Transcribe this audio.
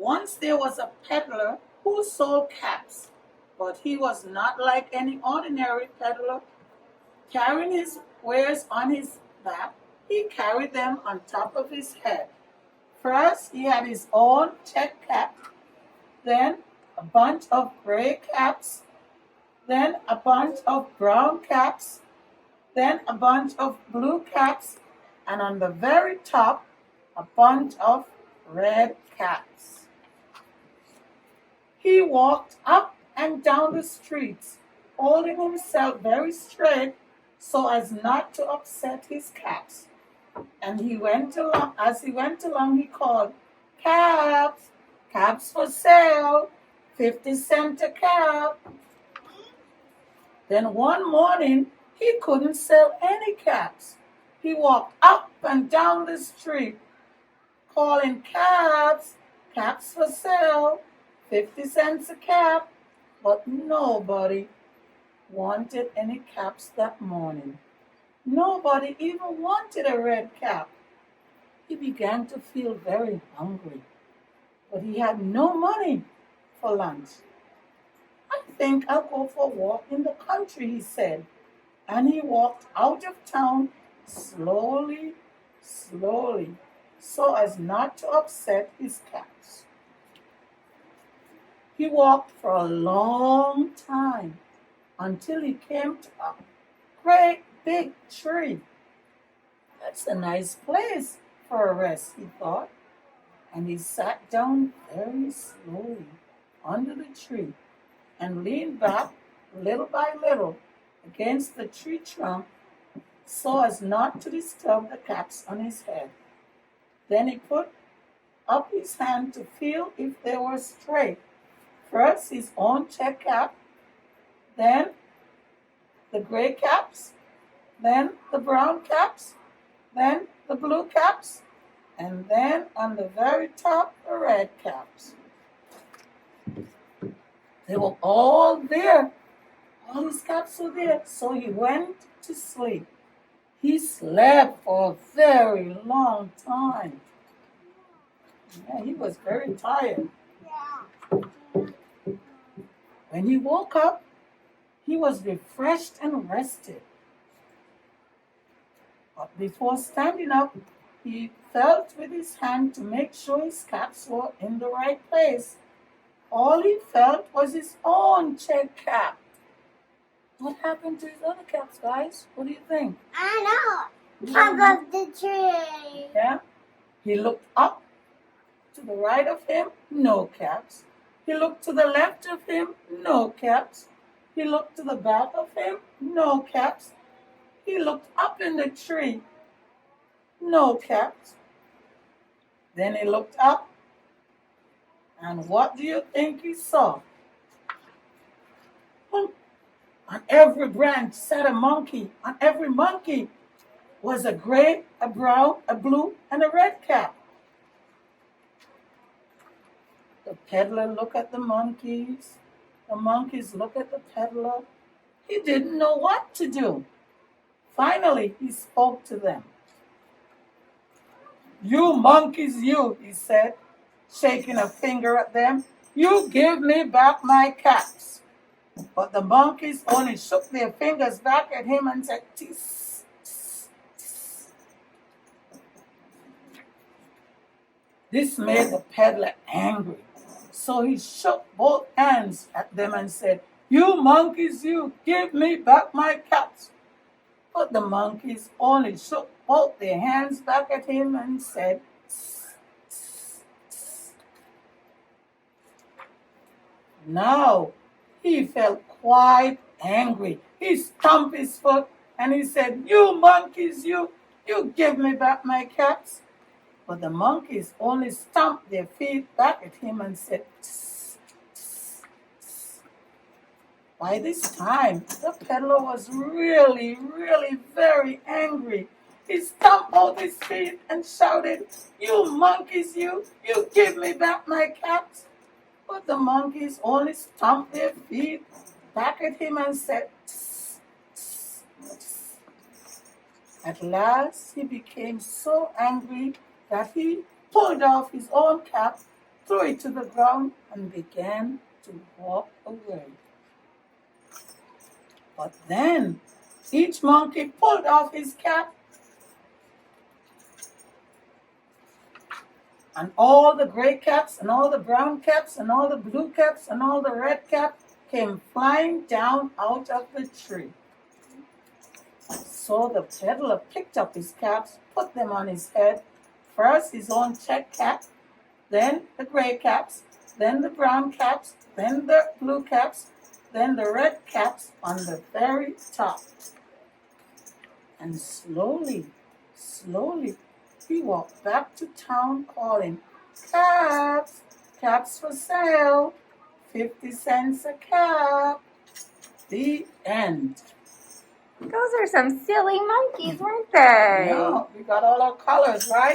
Once there was a peddler who sold caps, but he was not like any ordinary peddler. Carrying his wares on his back, he carried them on top of his head. First, he had his own check cap, then a bunch of gray caps, then a bunch of brown caps, then a bunch of blue caps, and on the very top, a bunch of red caps. He walked up and down the streets, holding himself very straight so as not to upset his caps. And as he went along, he called, "Caps, caps for sale, 50 cents a cap." Then one morning, he couldn't sell any caps. He walked up and down the street, calling, "Caps, caps for sale, 50 cents a cap." But nobody wanted any caps that morning. Nobody even wanted a red cap. He began to feel very hungry, but he had no money for lunch. "I think I'll go for a walk in the country," he said. And he walked out of town slowly, slowly, so as not to upset his caps. He walked for a long time until he came to a great big tree. "That's a nice place for a rest," he thought. And he sat down very slowly under the tree and leaned back little by little against the tree trunk so as not to disturb the caps on his head. Then he put up his hand to feel if they were straight. First his own check cap, then the gray caps, then the brown caps, then the blue caps, and then on the very top, the red caps. They were all there. All his caps were there. So he went to sleep. He slept for a very long time. Yeah, he was very tired. When he woke up, he was refreshed and rested. But before standing up, he felt with his hand to make sure his caps were in the right place. All he felt was his own check cap. What happened to his other caps, guys? What do you think? I know. Top of the tree. Yeah. He looked up to the right of him, no caps. He looked to the left of him, no caps. He looked to the back of him, no caps. He looked up in the tree, no caps. Then he looked up, and what do you think he saw? On every branch sat a monkey. On every monkey was a gray, a brown, a blue, and a red cap. The peddler looked at the monkeys. The monkeys looked at the peddler. He didn't know what to do. Finally, he spoke to them. "You monkeys, you," he said, shaking a finger at them. "You give me back my caps." But the monkeys only shook their fingers back at him and said, "Tiss, tiss, tiss." This made the peddler angry. So he shook both hands at them and said, "You monkeys, you, give me back my caps." But the monkeys only shook both their hands back at him and said, "Tss, tss, tss." Now he felt quite angry. He stamped his foot and he said, "You monkeys, you give me back my caps." But the monkeys only stamped their feet back at him and said, "Tss, tss, tss." By this time, the peddler was really, really very angry. He stamped both his feet and shouted, "You monkeys, you give me back my caps." But the monkeys only stamped their feet back at him and said, "Tss, tss, tss." At last, he became so angry that he pulled off his own cap threw it to the ground, and began to walk away. But then each monkey pulled off his cap, and all the gray caps, and all the brown caps, and all the blue caps, and all the red caps came flying down out of the tree. So the peddler picked up his caps, put them on his head, first his own check cap, then the gray caps, then the brown caps, then the blue caps, then the red caps on the very top. And slowly, slowly, he walked back to town calling, "Caps, caps for sale, 50 cents a cap." The end. Those are some silly monkeys, weren't they? Yeah, we got all our colors, right?